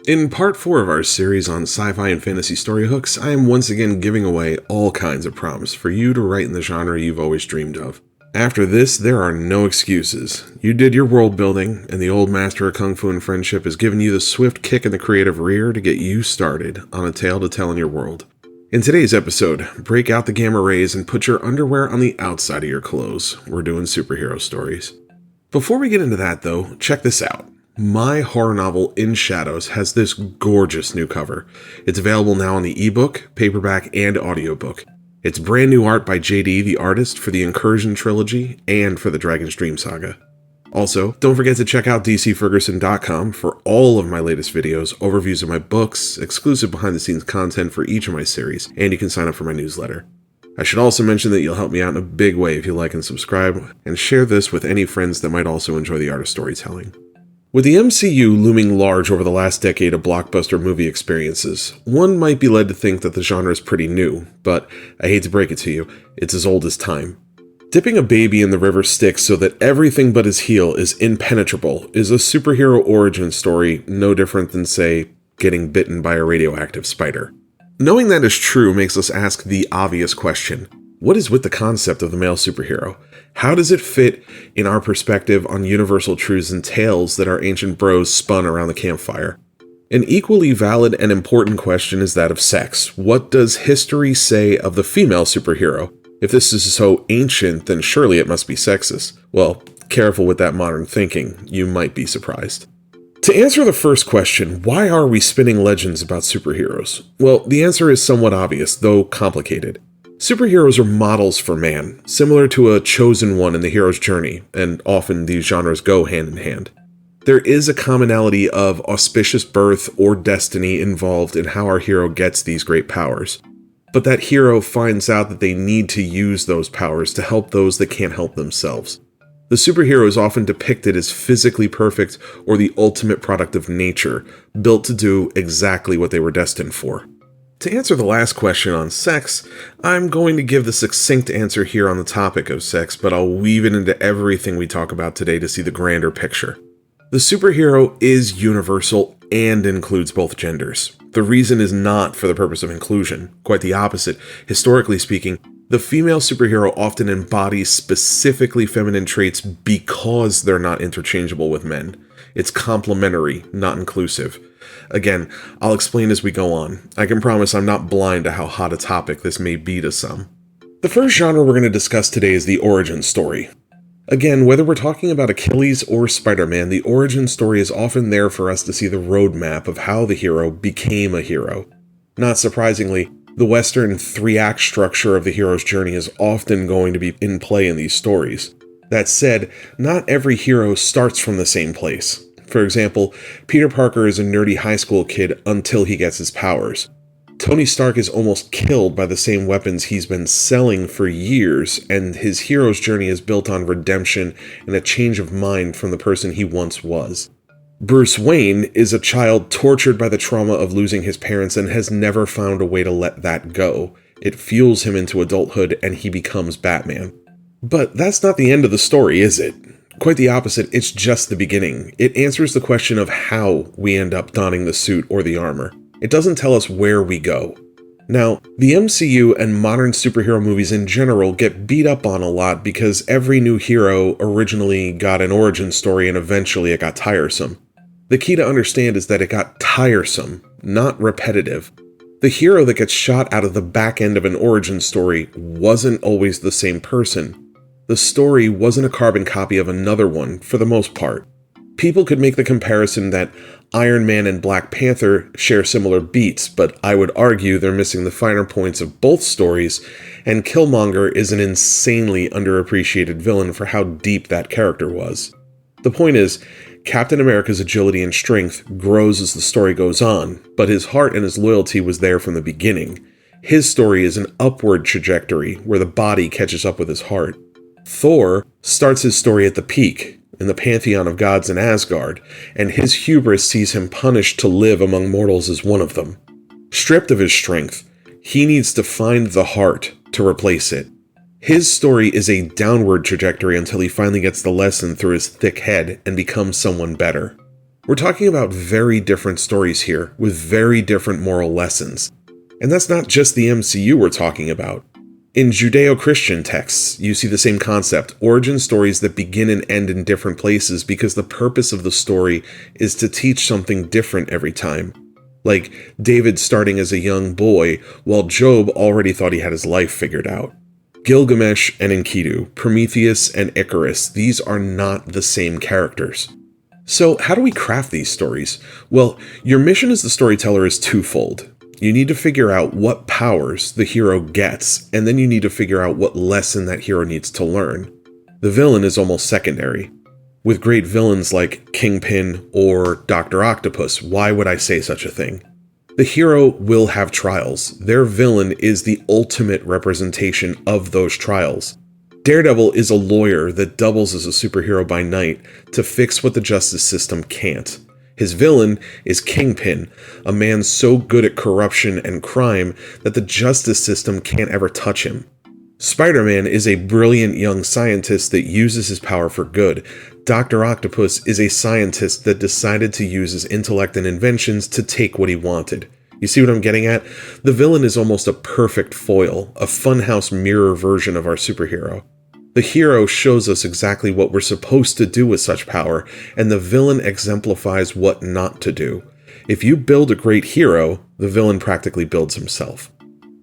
In part 4 of our series on sci-fi and fantasy story hooks, I am once again giving away all kinds of prompts for you to write in the genre you've always dreamed of. After this, there are no excuses. You did your world building, and the old master of Kung Fu and friendship has given you the swift kick in the creative rear to get you started on a tale to tell in your world. In today's episode, break out the gamma rays and put your underwear on the outside of your clothes. We're doing superhero stories. Before we get into that though, check this out. My horror novel, In Shadows, has this gorgeous new cover. It's available now on the ebook, paperback, and audiobook. It's brand new art by JD, the artist, for the Incursion trilogy and for the Dragon's Dream saga. Also, don't forget to check out dcferguson.com for all of my latest videos, overviews of my books, exclusive behind-the-scenes content for each of my series, and you can sign up for my newsletter. I should also mention that you'll help me out in a big way if you like and subscribe, and share this with any friends that might also enjoy the art of storytelling. With the MCU looming large over the last decade of blockbuster movie experiences, one might be led to think that the genre is pretty new, but I hate to break it to you, it's as old as time. Dipping a baby in the river Styx so that everything but his heel is impenetrable is a superhero origin story no different than, say, getting bitten by a radioactive spider. Knowing that is true makes us ask the obvious question: what is with the concept of the male superhero? How does it fit in our perspective on universal truths and tales that our ancient bros spun around the campfire? An equally valid and important question is that of sex. What does history say of the female superhero? If this is so ancient, then surely it must be sexist. Well, careful with that modern thinking. You might be surprised. To answer the first question, why are we spinning legends about superheroes? Well, the answer is somewhat obvious, though complicated. Superheroes are models for man, similar to a chosen one in the hero's journey, and often these genres go hand in hand. There is a commonality of auspicious birth or destiny involved in how our hero gets these great powers. But that hero finds out that they need to use those powers to help those that can't help themselves. The superhero is often depicted as physically perfect or the ultimate product of nature, built to do exactly what they were destined for. To answer the last question on sex, I'm going to give the succinct answer here on the topic of sex, but I'll weave it into everything we talk about today to see the grander picture. The superhero is universal and includes both genders. The reason is not for the purpose of inclusion. Quite the opposite. Historically speaking, the female superhero often embodies specifically feminine traits because they're not interchangeable with men. It's complementary, not inclusive. Again, I'll explain as we go on. I can promise I'm not blind to how hot a topic this may be to some. The first genre we're going to discuss today is the origin story. Again, whether we're talking about Achilles or Spider-Man, the origin story is often there for us to see the roadmap of how the hero became a hero. Not surprisingly, the Western 3-act structure of the hero's journey is often going to be in play in these stories. That said, not every hero starts from the same place. For example, Peter Parker is a nerdy high school kid until he gets his powers. Tony Stark is almost killed by the same weapons he's been selling for years, and his hero's journey is built on redemption and a change of mind from the person he once was. Bruce Wayne is a child tortured by the trauma of losing his parents and has never found a way to let that go. It fuels him into adulthood and he becomes Batman. But that's not the end of the story, is it? Quite the opposite, it's just the beginning. It answers the question of how we end up donning the suit or the armor. It doesn't tell us where we go. Now, the MCU and modern superhero movies in general get beat up on a lot because every new hero originally got an origin story and eventually it got tiresome. The key to understand is that it got tiresome, not repetitive. The hero that gets shot out of the back end of an origin story wasn't always the same person. The story wasn't a carbon copy of another one, for the most part. People could make the comparison that Iron Man and Black Panther share similar beats, but I would argue they're missing the finer points of both stories, and Killmonger is an insanely underappreciated villain for how deep that character was. The point is, Captain America's agility and strength grows as the story goes on, but his heart and his loyalty was there from the beginning. His story is an upward trajectory where the body catches up with his heart. Thor starts his story at the peak, in the pantheon of gods in Asgard, and his hubris sees him punished to live among mortals as one of them. Stripped of his strength, he needs to find the heart to replace it. His story is a downward trajectory until he finally gets the lesson through his thick head and becomes someone better. We're talking about very different stories here, with very different moral lessons. And that's not just the MCU we're talking about. In Judeo-Christian texts, you see the same concept, origin stories that begin and end in different places because the purpose of the story is to teach something different every time. Like David starting as a young boy, while Job already thought he had his life figured out. Gilgamesh and Enkidu, Prometheus and Icarus, these are not the same characters. So how do we craft these stories? Well, your mission as the storyteller is twofold. You need to figure out what powers the hero gets, and then you need to figure out what lesson that hero needs to learn. The villain is almost secondary. With great villains like Kingpin or Dr. Octopus, why would I say such a thing? The hero will have trials. Their villain is the ultimate representation of those trials. Daredevil is a lawyer that doubles as a superhero by night to fix what the justice system can't. His villain is Kingpin, a man so good at corruption and crime that the justice system can't ever touch him. Spider-Man is a brilliant young scientist that uses his power for good. Dr. Octopus is a scientist that decided to use his intellect and inventions to take what he wanted. You see what I'm getting at? The villain is almost a perfect foil, a funhouse mirror version of our superhero. The hero shows us exactly what we're supposed to do with such power, and the villain exemplifies what not to do. If you build a great hero, the villain practically builds himself.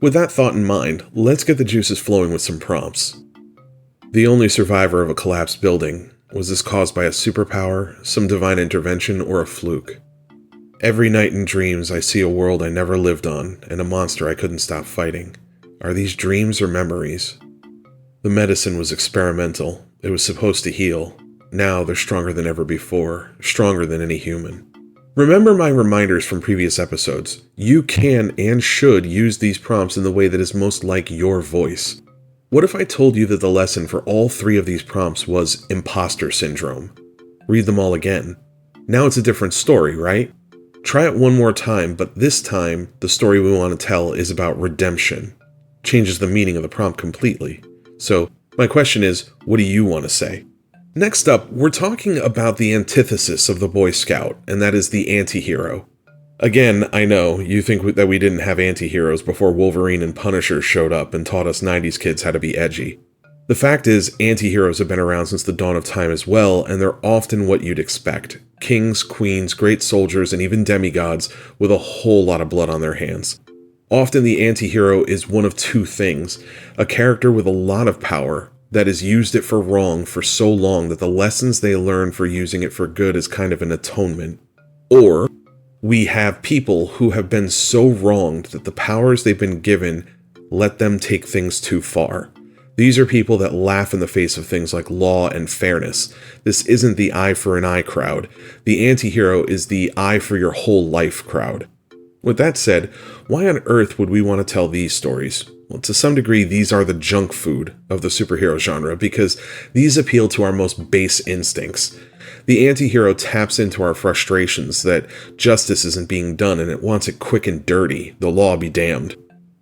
With that thought in mind, let's get the juices flowing with some prompts. The only survivor of a collapsed building. Was this caused by a superpower, some divine intervention, or a fluke? Every night in dreams, I see a world I never lived on, and a monster I couldn't stop fighting. Are these dreams or memories? The medicine was experimental. It was supposed to heal. Now they're stronger than ever before, stronger than any human. Remember my reminders from previous episodes. You can and should use these prompts in the way that is most like your voice. What if I told you that the lesson for all three of these prompts was imposter syndrome? Read them all again. Now it's a different story, right? Try it one more time, but this time, the story we want to tell is about redemption. Changes the meaning of the prompt completely. So, my question is, what do you want to say? Next up, we're talking about the antithesis of the Boy Scout, and that is the anti-hero. Again, I know, you think that we didn't have anti-heroes before Wolverine and Punisher showed up and taught us 90s kids how to be edgy. The fact is, anti-heroes have been around since the dawn of time as well, and they're often what you'd expect. Kings, queens, great soldiers, and even demigods with a whole lot of blood on their hands. Often the anti-hero is one of two things: a character with a lot of power that has used it for wrong for so long that the lessons they learn for using it for good is kind of an atonement. Or we have people who have been so wronged that the powers they've been given let them take things too far. These are people that laugh in the face of things like law and fairness. This isn't the eye for an eye crowd. The anti-hero is the eye for your whole life crowd. With that said, why on earth would we want to tell these stories? Well, to some degree, these are the junk food of the superhero genre because these appeal to our most base instincts. The anti-hero taps into our frustrations that justice isn't being done and it wants it quick and dirty, the law be damned.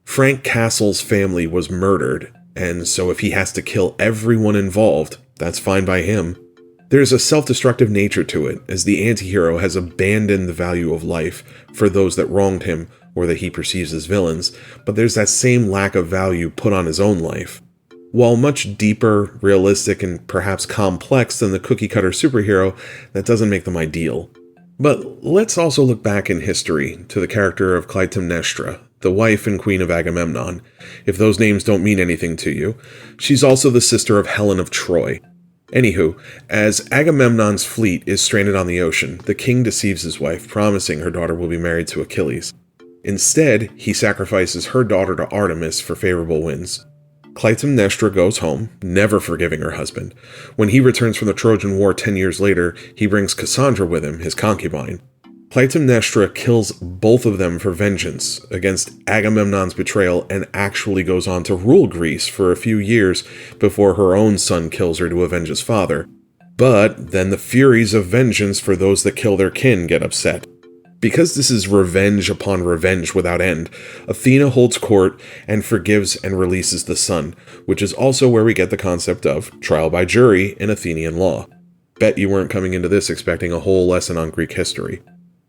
Frank Castle's family was murdered, and so if he has to kill everyone involved, that's fine by him. There's a self-destructive nature to it, as the anti-hero has abandoned the value of life for those that wronged him or that he perceives as villains, but there's that same lack of value put on his own life. While much deeper, realistic, and perhaps complex than the cookie-cutter superhero, that doesn't make them ideal. But let's also look back in history to the character of Clytemnestra, the wife and queen of Agamemnon. If those names don't mean anything to you, she's also the sister of Helen of Troy. Anywho, as Agamemnon's fleet is stranded on the ocean, the king deceives his wife, promising her daughter will be married to Achilles. Instead, he sacrifices her daughter to Artemis for favorable winds. Clytemnestra goes home, never forgiving her husband. When he returns from the Trojan War 10 years later, he brings Cassandra with him, his concubine. Clytemnestra kills both of them for vengeance against Agamemnon's betrayal and actually goes on to rule Greece for a few years before her own son kills her to avenge his father. But then the furies of vengeance for those that kill their kin get upset. Because this is revenge upon revenge without end, Athena holds court and forgives and releases the son, which is also where we get the concept of trial by jury in Athenian law. Bet you weren't coming into this expecting a whole lesson on Greek history.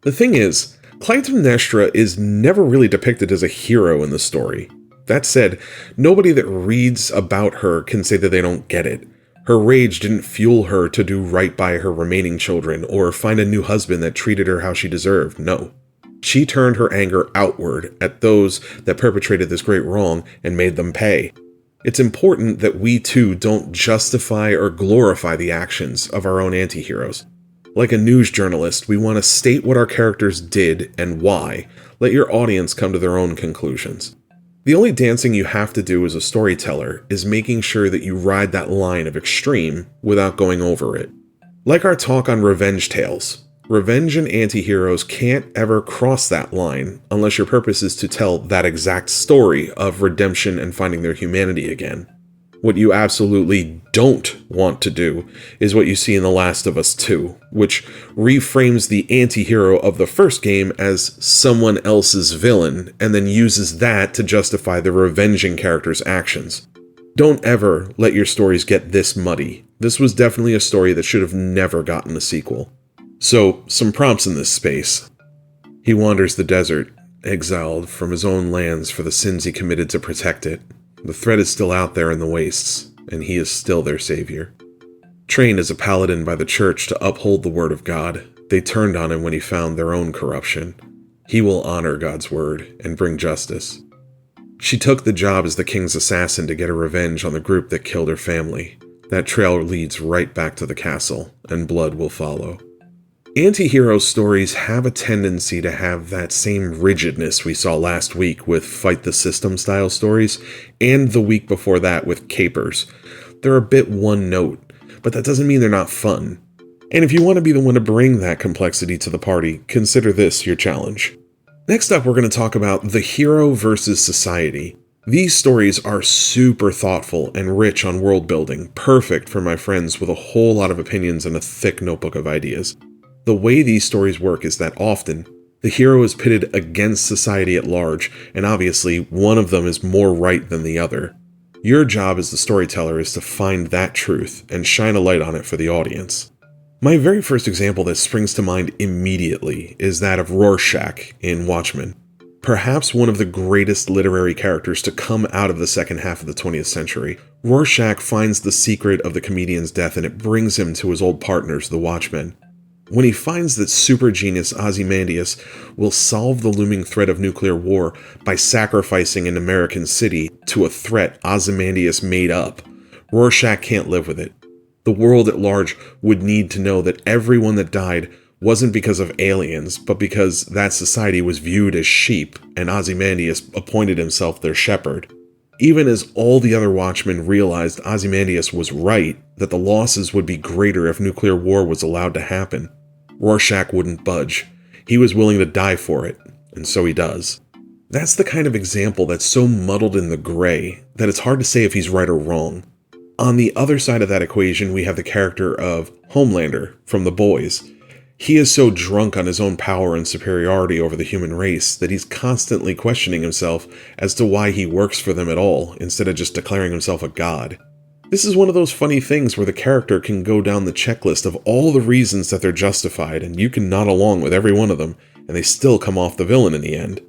The thing is, Clytemnestra is never really depicted as a hero in the story. That said, nobody that reads about her can say that they don't get it. Her rage didn't fuel her to do right by her remaining children or find a new husband that treated her how she deserved. No. She turned her anger outward at those that perpetrated this great wrong and made them pay. It's important that we too don't justify or glorify the actions of our own anti-heroes. Like a news journalist, we want to state what our characters did and why. Let your audience come to their own conclusions. The only dancing you have to do as a storyteller is making sure that you ride that line of extreme without going over it. Like our talk on revenge tales, revenge and anti-heroes can't ever cross that line unless your purpose is to tell that exact story of redemption and finding their humanity again. What you absolutely don't want to do is what you see in The Last of Us 2, which reframes the anti-hero of the first game as someone else's villain, and then uses that to justify the revenging character's actions. Don't ever let your stories get this muddy. This was definitely a story that should have never gotten a sequel. So, some prompts in this space. He wanders the desert, exiled from his own lands for the sins he committed to protect it. The threat is still out there in the wastes, and he is still their savior. Trained as a paladin by the church to uphold the word of God, they turned on him when he found their own corruption. He will honor God's word and bring justice. She took the job as the king's assassin to get her revenge on the group that killed her family. That trail leads right back to the castle, and blood will follow. Anti-hero stories have a tendency to have that same rigidness we saw last week with fight the system style stories, and the week before that with capers. They're a bit one note, but that doesn't mean they're not fun. And if you want to be the one to bring that complexity to the party, consider this your challenge. Next up, we're going to talk about the hero versus society. These stories are super thoughtful and rich on world building, perfect for my friends with a whole lot of opinions and a thick notebook of ideas. The way these stories work is that often, the hero is pitted against society at large, and obviously, one of them is more right than the other. Your job as the storyteller is to find that truth and shine a light on it for the audience. My very first example that springs to mind immediately is that of Rorschach in Watchmen. Perhaps one of the greatest literary characters to come out of the second half of the 20th century, Rorschach finds the secret of the comedian's death and it brings him to his old partners, the Watchmen. When he finds that super genius Ozymandias will solve the looming threat of nuclear war by sacrificing an American city to a threat Ozymandias made up, Rorschach can't live with it. The world at large would need to know that everyone that died wasn't because of aliens, but because that society was viewed as sheep and Ozymandias appointed himself their shepherd. Even as all the other Watchmen realized Ozymandias was right, that the losses would be greater if nuclear war was allowed to happen, Rorschach wouldn't budge. He was willing to die for it, and so he does. That's the kind of example that's so muddled in the gray that it's hard to say if he's right or wrong. On the other side of that equation, we have the character of Homelander from The Boys. He is so drunk on his own power and superiority over the human race that he's constantly questioning himself as to why he works for them at all, instead of just declaring himself a god. This is one of those funny things where the character can go down the checklist of all the reasons that they're justified, and you can nod along with every one of them, and they still come off the villain in the end.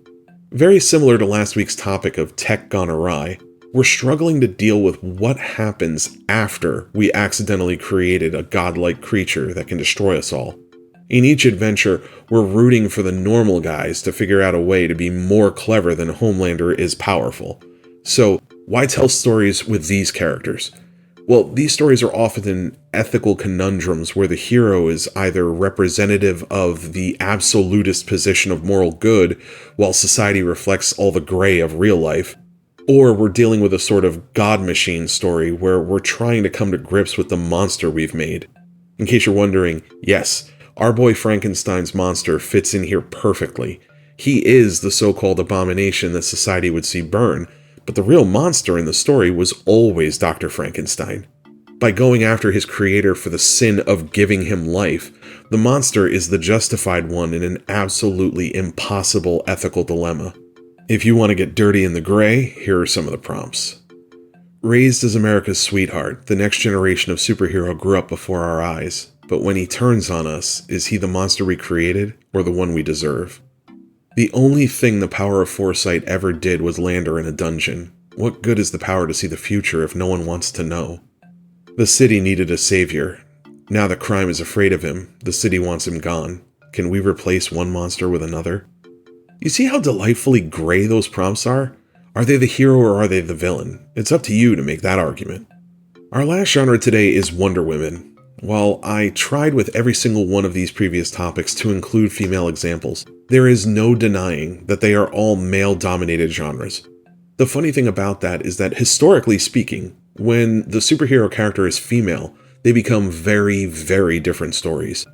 Very similar to last week's topic of tech gone awry, we're struggling to deal with what happens after we accidentally created a godlike creature that can destroy us all. In each adventure, we're rooting for the normal guys to figure out a way to be more clever than Homelander is powerful. So, why tell stories with these characters? Well, these stories are often ethical conundrums where the hero is either representative of the absolutist position of moral good, while society reflects all the gray of real life, or we're dealing with a sort of God machine story where we're trying to come to grips with the monster we've made. In case you're wondering, yes, our boy Frankenstein's monster fits in here perfectly. He is the so-called abomination that society would see burn, but the real monster in the story was always Dr. Frankenstein. By going after his creator for the sin of giving him life, the monster is the justified one in an absolutely impossible ethical dilemma. If you want to get dirty in the gray, here are some of the prompts. Raised as America's sweetheart, the next generation of superhero grew up before our eyes. But when he turns on us, is he the monster we created or the one we deserve? The only thing the power of foresight ever did was land her in a dungeon. What good is the power to see the future if no one wants to know? The city needed a savior. Now that crime is afraid of him, the city wants him gone. Can we replace one monster with another? You see how delightfully gray those prompts are? Are they the hero or are they the villain? It's up to you to make that argument. Our last genre today is Wonder Women. While I tried with every single one of these previous topics to include female examples, there is no denying that they are all male-dominated genres. The funny thing about that is that, historically speaking, when the superhero character is female, they become very, very different stories.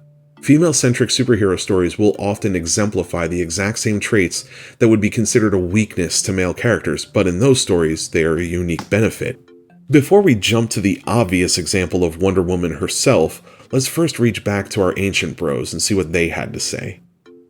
Female-centric superhero stories will often exemplify the exact same traits that would be considered a weakness to male characters, but in those stories, they are a unique benefit. Before we jump to the obvious example of Wonder Woman herself, let's first reach back to our ancient bros and see what they had to say.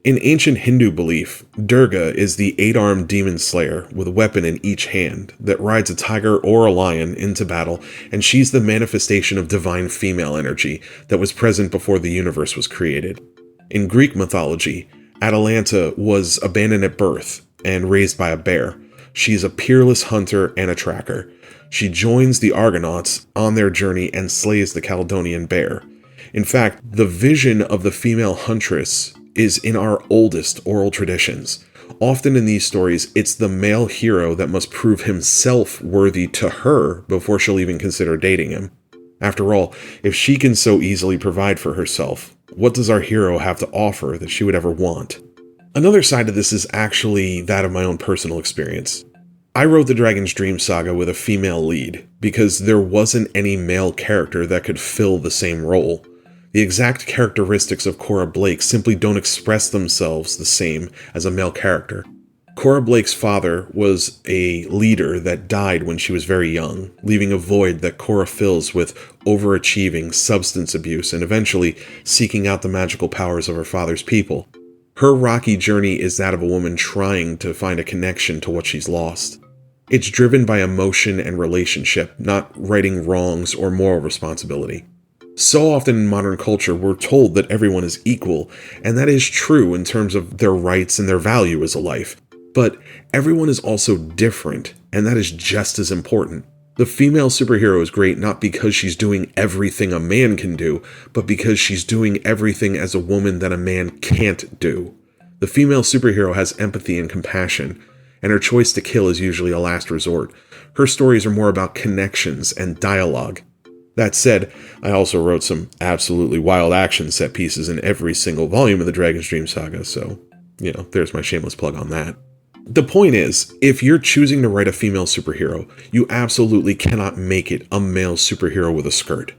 In ancient Hindu belief, Durga is the 8-armed demon slayer with a weapon in each hand that rides a tiger or a lion into battle, and she's the manifestation of divine female energy that was present before the universe was created. In Greek mythology, Atalanta was abandoned at birth and raised by a bear. She's a peerless hunter and a tracker. She joins the Argonauts on their journey and slays the Caledonian bear. In fact, the vision of the female huntress is in our oldest oral traditions. Often in these stories, it's the male hero that must prove himself worthy to her before she'll even consider dating him. After all, if she can so easily provide for herself, what does our hero have to offer that she would ever want? Another side of this is actually that of my own personal experience. I wrote the Dragon's Dream saga with a female lead because there wasn't any male character that could fill the same role. The exact characteristics of Cora Blake simply don't express themselves the same as a male character. Cora Blake's father was a leader that died when she was very young, leaving a void that Cora fills with overachieving, substance abuse, and eventually seeking out the magical powers of her father's people. Her rocky journey is that of a woman trying to find a connection to what she's lost. It's driven by emotion and relationship, not righting wrongs or moral responsibility. So often in modern culture, we're told that everyone is equal, and that is true in terms of their rights and their value as a life. But everyone is also different, and that is just as important. The female superhero is great not because she's doing everything a man can do, but because she's doing everything as a woman that a man can't do. The female superhero has empathy and compassion, and her choice to kill is usually a last resort. Her stories are more about connections and dialogue. That said, I also wrote some absolutely wild action set pieces in every single volume of the Dragon's Dream saga, so, there's my shameless plug on that. The point is, if you're choosing to write a female superhero, you absolutely cannot make it a male superhero with a skirt.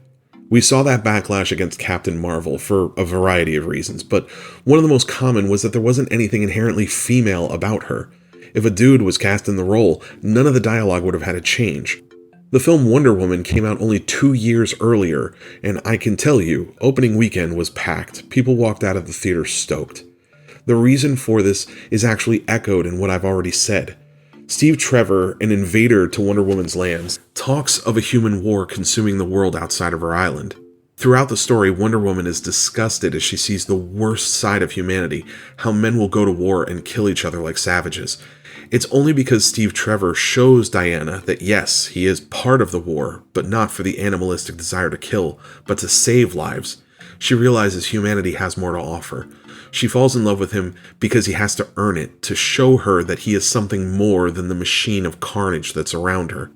We saw that backlash against Captain Marvel for a variety of reasons, but one of the most common was that there wasn't anything inherently female about her. If a dude was cast in the role, none of the dialogue would have had to change. The film Wonder Woman came out only 2 years earlier, and I can tell you, opening weekend was packed. People walked out of the theater stoked. The reason for this is actually echoed in what I've already said. Steve Trevor, an invader to Wonder Woman's lands, talks of a human war consuming the world outside of her island. Throughout the story, Wonder Woman is disgusted as she sees the worst side of humanity, how men will go to war and kill each other like savages. It's only because Steve Trevor shows Diana that yes, he is part of the war, but not for the animalistic desire to kill, but to save lives. She realizes humanity has more to offer. She falls in love with him because he has to earn it, to show her that he is something more than the machine of carnage that's around her.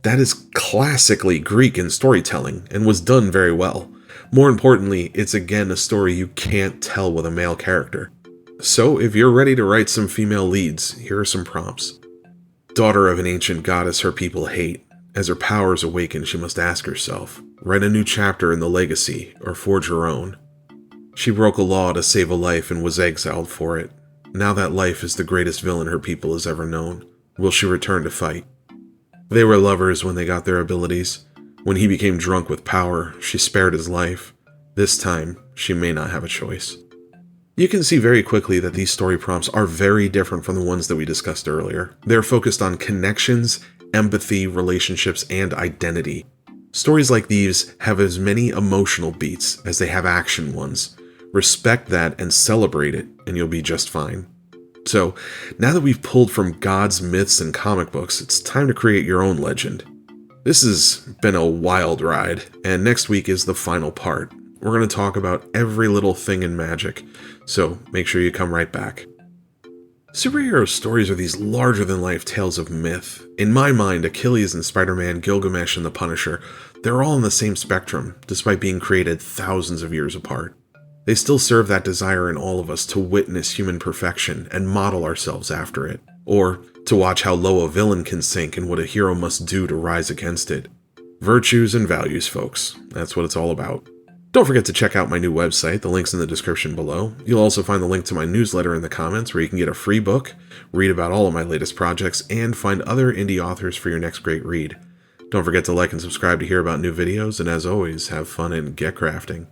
That is classically Greek in storytelling, and was done very well. More importantly, it's again a story you can't tell with a male character. So, if you're ready to write some female leads, here are some prompts. Daughter of an ancient goddess her people hate. As her powers awaken, she must ask herself, write a new chapter in the legacy, or forge her own. She broke a law to save a life and was exiled for it. Now that life is the greatest villain her people has ever known. Will she return to fight? They were lovers when they got their abilities. When he became drunk with power, she spared his life. This time, she may not have a choice. You can see very quickly that these story prompts are very different from the ones that we discussed earlier. They're focused on connections, empathy, relationships, and identity. Stories like these have as many emotional beats as they have action ones. Respect that and celebrate it, and you'll be just fine. So, now that we've pulled from gods, myths, and comic books, it's time to create your own legend. This has been a wild ride, and next week is the final part. We're going to talk about every little thing in magic, so make sure you come right back. Superhero stories are these larger-than-life tales of myth. In my mind, Achilles and Spider-Man, Gilgamesh and the Punisher, they're all on the same spectrum, despite being created thousands of years apart. They still serve that desire in all of us to witness human perfection and model ourselves after it, or to watch how low a villain can sink and what a hero must do to rise against it. Virtues and values, folks. That's what it's all about. Don't forget to check out my new website, the link's in the description below. You'll also find the link to my newsletter in the comments where you can get a free book, read about all of my latest projects, and find other indie authors for your next great read. Don't forget to like and subscribe to hear about new videos, and as always, have fun and get crafting.